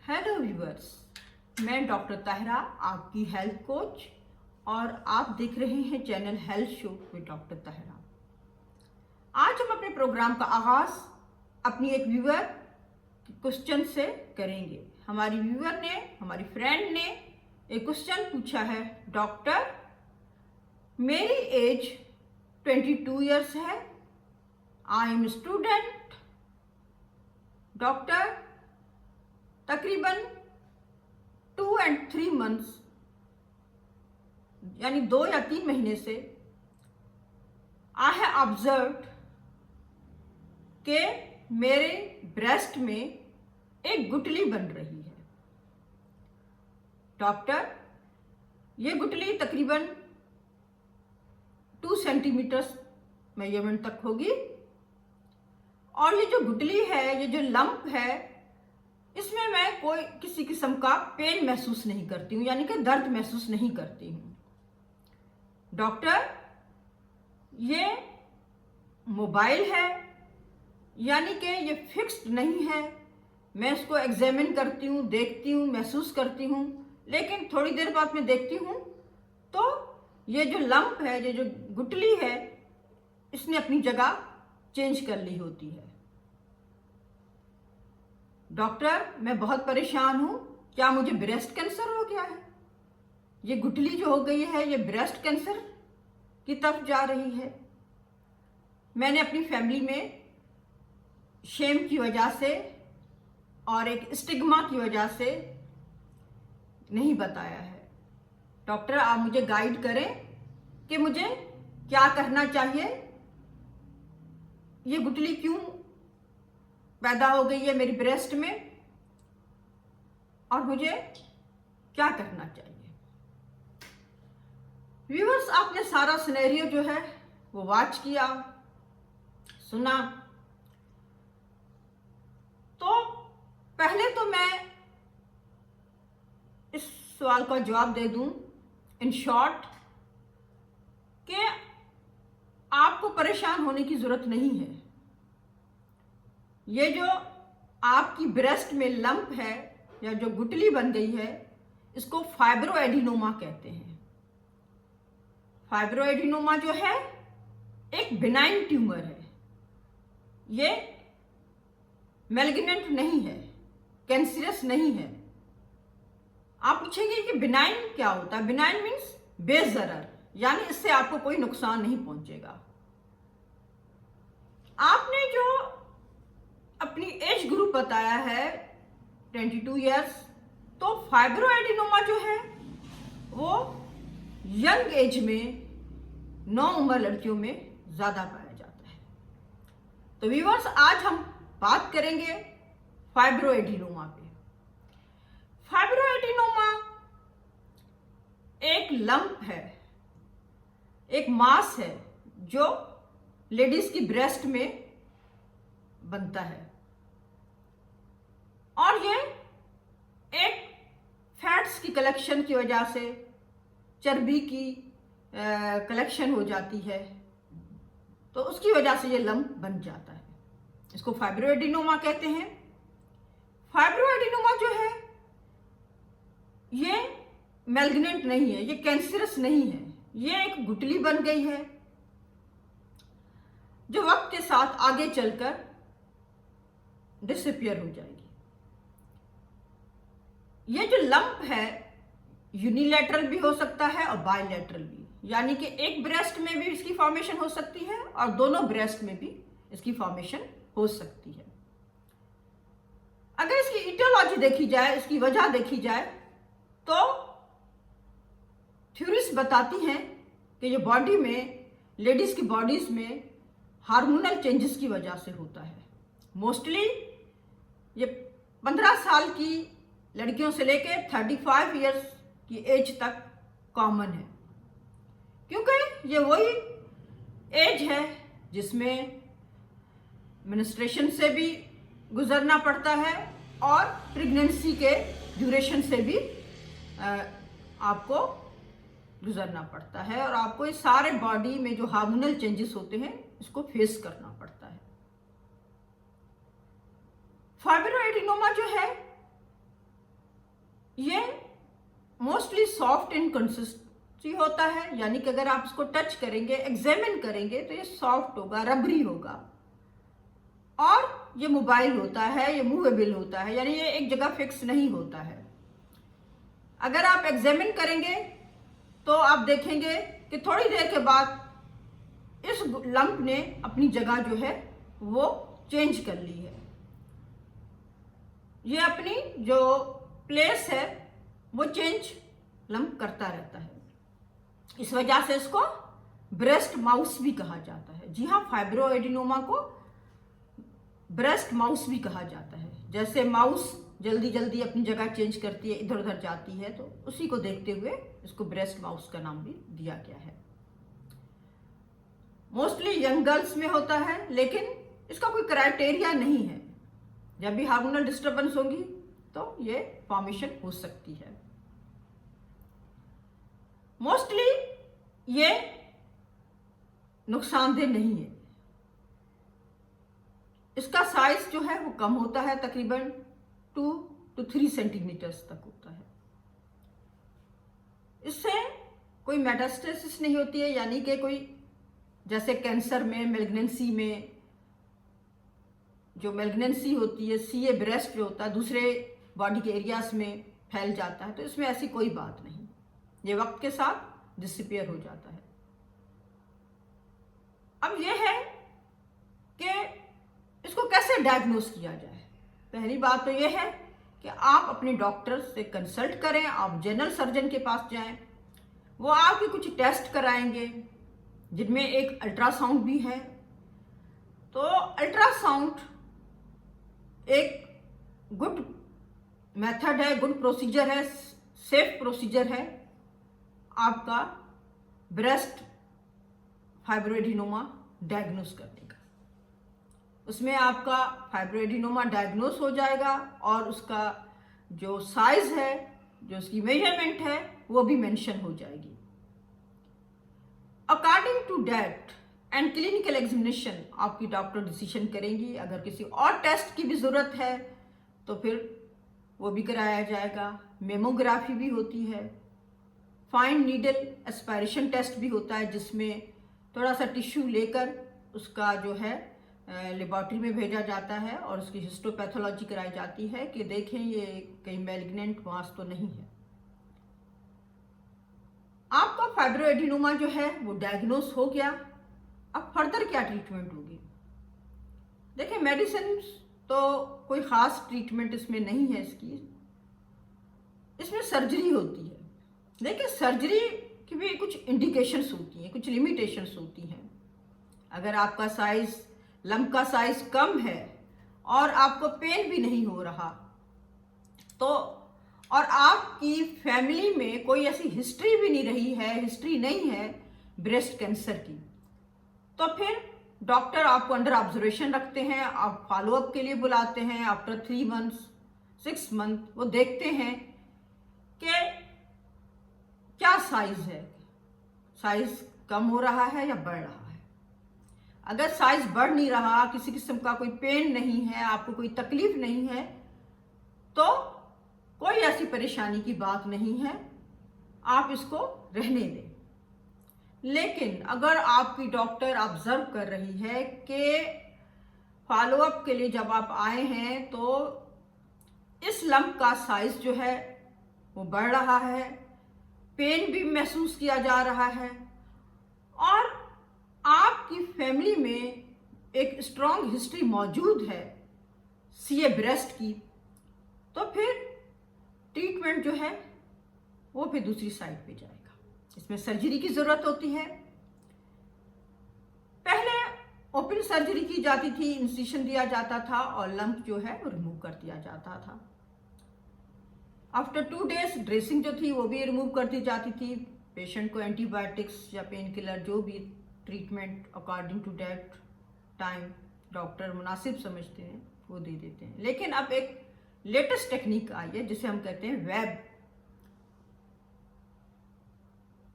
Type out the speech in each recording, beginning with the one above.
Hello viewers, मैं doctor Tahira, आपकी health coach, और आप देख रहे हैं channel health show with doctor Tahira. आज हम अपने प्रोग्राम का आगाज अपनी एक व्यूअर क्वेश्चन से करेंगे। हमारी व्यूअर ने, हमारी फ्रेंड ने एक क्वेश्चन पूछा है, डॉक्टर मेरी एज 22 ईयर्स है, आई एम स्टूडेंट। डॉक्टर तकरीबन 2 and 3 months यानी 2 या 3 महीने से आई हैव ऑब्जर्व्ड के मेरे ब्रेस्ट में एक गुठली बन रही है। डॉक्टर, ये गुठली तकरीबन 2 सेंटीमीटर मेजरमेंट तक होगी, और ये जो गुठली है, ये जो लंप है, इसमें मैं कोई किसी किस्म का पेन महसूस नहीं करती हूँ, यानी कि दर्द महसूस नहीं करती हूँ। डॉक्टर, ये मोबाइल है, यानी कि ये फिक्स्ड नहीं है। मैं इसको एग्जामिन करती हूँ, देखती हूँ, महसूस करती हूँ, लेकिन थोड़ी देर बाद मैं देखती हूँ तो ये जो लंप है, ये जो गुठली है, इसने अपनी जगह चेंज कर ली होती है। डॉक्टर, मैं बहुत परेशान हूँ, क्या मुझे ब्रेस्ट कैंसर हो गया है? ये गुठली जो हो गई है, ये ब्रेस्ट कैंसर की तरफ जा रही है। मैंने अपनी फैमिली में शेम की वजह से और एक स्टिग्मा की वजह से नहीं बताया है। डॉक्टर, आप मुझे गाइड करें कि मुझे क्या करना चाहिए, ये गुठली क्यों पैदा हो गई है मेरी ब्रेस्ट में, और मुझे क्या करना चाहिए। व्यूअर्स, आपने सारा सिनेरियो जो है वो वॉच किया, सुना। तो पहले तो मैं इस सवाल का जवाब दे दूं इन शॉर्ट कि आपको परेशान होने की जरूरत नहीं है। ये जो आपकी ब्रेस्ट में लंप है या जो गुठली बन गई है, इसको फाइब्रोएडिनोमा कहते हैं। फाइब्रोएडिनोमा जो है एक बिनाइन ट्यूमर है, ये मैलिग्नेंट नहीं है, कैंसरस नहीं है। आप पूछेंगे कि बिनाइन क्या होता है? बिनाइन मीन्स बेज़रर, यानी इससे आपको कोई नुकसान नहीं पहुंचेगा। आपने जो अपनी एज ग्रुप बताया है 22 ईयर्स, तो फाइब्रोएडिनोमा जो है वो यंग एज में, नौ उम्र लड़कियों में ज्यादा पाया जाता है। तो व्यूअर्स, आज हम बात करेंगे फाइब्रोएडिनोमा पे। फाइब्रोएडिनोमा एक लंप है, एक मास है जो लेडीज की ब्रेस्ट में बनता है, और ये एक फैट्स की कलेक्शन की वजह से, चर्बी की कलेक्शन हो जाती है, तो उसकी वजह से ये लंप बन जाता है। इसको फाइब्रोएडिनोमा कहते हैं। फाइब्रोएडिनोमा जो है ये मैलिग्नेंट नहीं है, ये कैंसरस नहीं है, ये एक गुठली बन गई है जो वक्त के साथ आगे चलकर डिसअपियर हो जाएगी। ये जो लंप है यूनिलैटरल भी हो सकता है और बायलैटरल भी, यानी कि एक ब्रेस्ट में भी इसकी फॉर्मेशन हो सकती है और दोनों ब्रेस्ट में भी इसकी फॉर्मेशन हो सकती है। अगर इसकी इटियोलॉजी देखी जाए, इसकी वजह देखी जाए, तो थ्योरीज बताती हैं कि ये बॉडी में, लेडीज की बॉडीज में हार्मोनल चेंजेस की वजह से होता है। मोस्टली ये 15 साल की लड़कियों से लेके 35 इयर्स की एज तक कॉमन है, क्योंकि ये वही एज है जिसमें मेंस्ट्रुएशन से भी गुजरना पड़ता है और प्रेगनेंसी के ड्यूरेशन से भी आपको गुजरना पड़ता है, और आपको इस सारे बॉडी में जो हार्मोनल चेंजेस होते हैं इसको फेस करना पड़ता है। फाइब्रोएडिनोमा जो है ये मोस्टली सॉफ्ट इन कंसिस्टेंसी होता है, यानी कि अगर आप इसको टच करेंगे, एग्जामिन करेंगे तो ये सॉफ्ट होगा, रबरी होगा। और ये मोबाइल होता है, ये मूवेबल होता है, यानी ये एक जगह फिक्स नहीं होता है। अगर आप एग्जामिन करेंगे तो आप देखेंगे कि थोड़ी देर के बाद इस लंप ने अपनी जगह जो है वो चेंज कर ली है। ये अपनी जो प्लेस है वो चेंज लंप करता रहता है। इस वजह से इसको ब्रेस्ट माउस भी कहा जाता है। जी हाँ, फाइब्रोएडिनोमा को ब्रेस्ट माउस भी कहा जाता है। जैसे माउस जल्दी जल्दी अपनी जगह चेंज करती है, इधर उधर जाती है, तो उसी को देखते हुए इसको ब्रेस्ट माउस का नाम भी दिया गया है। मोस्टली यंग गर्ल्स में होता है, लेकिन इसका कोई क्राइटेरिया नहीं है। जब भी हार्मोनल डिस्टर्बेंस होगी तो ये फॉर्मेशन हो सकती है। मोस्टली ये नुकसानदेह नहीं है। इसका साइज जो है वो कम होता है, तकरीबन 2 to 3 सेंटीमीटर्स तक होता है। इससे कोई मेटास्टेसिस नहीं होती है, यानी कि कोई जैसे कैंसर में, मैलिग्नेंसी में जो मैलिग्नेंसी होती है, सीए ब्रेस्ट जो होता है दूसरे बॉडी के एरियाज में फैल जाता है, तो इसमें ऐसी कोई बात नहीं। ये वक्त के साथ डिसअपीयर हो जाता है। अब यह है कि इसको कैसे डायग्नोस किया जाए। पहली बात तो यह है कि आप अपने डॉक्टर से कंसल्ट करें, आप जनरल सर्जन के पास जाएं, वो आपके कुछ टेस्ट कराएंगे जिनमें एक अल्ट्रासाउंड भी है। तो अल्ट्रासाउंड एक गुड मेथड है, गुड प्रोसीजर है, सेफ प्रोसीजर है आपका ब्रेस्ट फाइब्रोएडिनोमा डायग्नोस करने का। उसमें आपका फाइब्रोएडिनोमा डायग्नोस हो जाएगा और उसका जो साइज है, जो उसकी मेजरमेंट है, वो भी मेंशन हो जाएगी। According to date and clinical examination आपकी डॉक्टर डिसीजन करेंगी। अगर किसी और टेस्ट की भी ज़रूरत है तो फिर वो भी कराया जाएगा। मेमोग्राफी भी होती है, फाइन नीडल एस्पायरेशन टेस्ट भी होता है, जिसमें थोड़ा सा टिश्यू लेकर उसका जो है लेबोरेटरी में भेजा जाता है और उसकी हिस्टोपैथोलॉजी कराई जाती है कि देखें ये कहीं मैलिग्नेंट मास तो नहीं है। आपका फाइब्रोएडिनोमा जो है वो डायग्नोस हो गया। अब फर्दर क्या ट्रीटमेंट होगी। देखिए, मेडिसिन तो कोई ख़ास ट्रीटमेंट इसमें नहीं है इसमें सर्जरी होती है। देखिए, सर्जरी की भी कुछ इंडिकेशंस होती हैं, कुछ लिमिटेशंस होती हैं। अगर आपका साइज, लंप का साइज कम है और आपको पेन भी नहीं हो रहा तो, और आपकी फैमिली में कोई ऐसी हिस्ट्री भी नहीं रही है, हिस्ट्री नहीं है ब्रेस्ट कैंसर की, तो फिर डॉक्टर आपको अंडर ऑब्जर्वेशन रखते हैं, आप फॉलोअप के लिए बुलाते हैं। आफ्टर 3 months 6 months वो देखते हैं कि क्या साइज है, साइज कम हो रहा है या बढ़ रहा है। अगर साइज बढ़ नहीं रहा, किसी किस्म का कोई पेन नहीं है, आपको कोई तकलीफ नहीं है, तो कोई ऐसी परेशानी की बात नहीं है, आप इसको रहने दें। लेकिन अगर आपकी डॉक्टर ऑब्जर्व कर रही है कि फॉलोअप के लिए जब आप आए हैं तो इस लंप का साइज जो है वो बढ़ रहा है, पेन भी महसूस किया जा रहा है और आपकी फैमिली में एक स्ट्रॉन्ग हिस्ट्री मौजूद है सीए ब्रेस्ट की, तो फिर ट्रीटमेंट जो है वो फिर दूसरी साइड पे जाएगा। इसमें सर्जरी की ज़रूरत होती है। पहले ओपन सर्जरी की जाती थी, इंसिशन दिया जाता था और लंप जो है वो रिमूव कर दिया जाता था। आफ्टर 2 days ड्रेसिंग जो थी वो भी रिमूव कर दी जाती थी। पेशेंट को एंटीबायोटिक्स या पेन किलर जो भी treatment according to date time doctor मुनासिब समझते हैं वो दे देते हैं। लेकिन अब एक लेटेस्ट टेक्निक आई है जिसे हम कहते हैं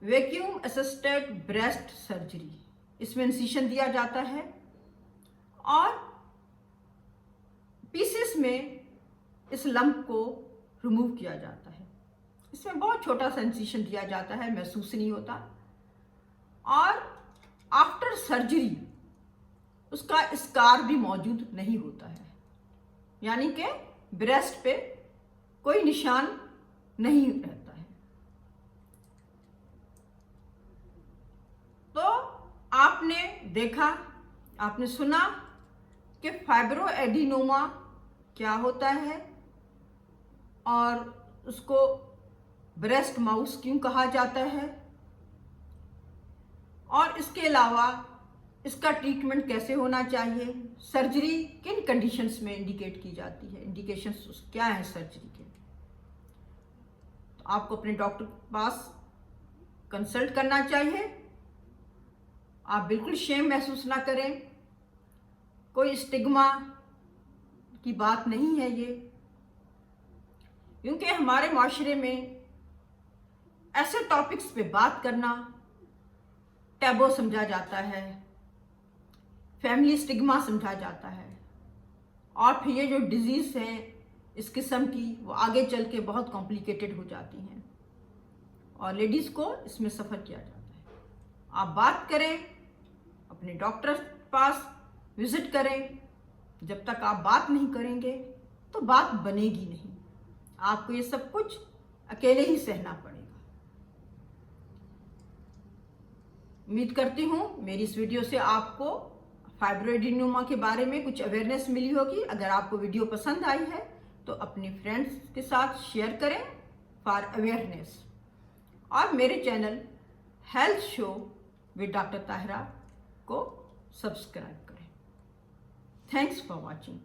वैक्यूम असिस्टेड ब्रेस्ट सर्जरी। इसमें इंसिशन दिया जाता है और पीसेस में इस लंप को रिमूव किया जाता है। इसमें बहुत छोटा सेंसेशन दिया जाता है, महसूस नहीं होता। और आफ्टर सर्जरी उसका स्कार भी मौजूद नहीं होता है, यानी कि ब्रेस्ट पे कोई निशान नहीं रहता है। तो आपने देखा, आपने सुना कि फाइब्रोएडिनोमा क्या होता है और उसको ब्रेस्ट माउस क्यों कहा जाता है, और इसके अलावा इसका ट्रीटमेंट कैसे होना चाहिए, सर्जरी किन कंडीशंस में इंडिकेट की जाती है, इंडिकेशंस क्या है सर्जरी के। तो आपको अपने डॉक्टर के पास कंसल्ट करना चाहिए। आप बिल्कुल शेम महसूस ना करें, कोई स्टिग्मा की बात नहीं है ये, क्योंकि हमारे माशरे में ऐसे टॉपिक्स पे बात करना टैबू समझा जाता है, फैमिली स्टिग्मा समझा जाता है, और फिर ये जो डिजीज़ हैं इस किस्म की वो आगे चल के बहुत कॉम्प्लिकेटेड हो जाती हैं और लेडीज़ को इसमें सफ़र किया जाता है। आप बात करें, अपने डॉक्टर के पास विज़िट करें। जब तक आप बात नहीं करेंगे तो बात बनेगी नहीं, आपको ये सब कुछ अकेले ही सहना पड़ेगा। उम्मीद करती हूँ मेरी इस वीडियो से आपको फाइब्रोएडिनोमा के बारे में कुछ अवेयरनेस मिली होगी। अगर आपको वीडियो पसंद आई है तो अपने फ्रेंड्स के साथ शेयर करें फॉर अवेयरनेस, और मेरे channel health show with doctor Tahira को सब्सक्राइब करें। Thanks for watching.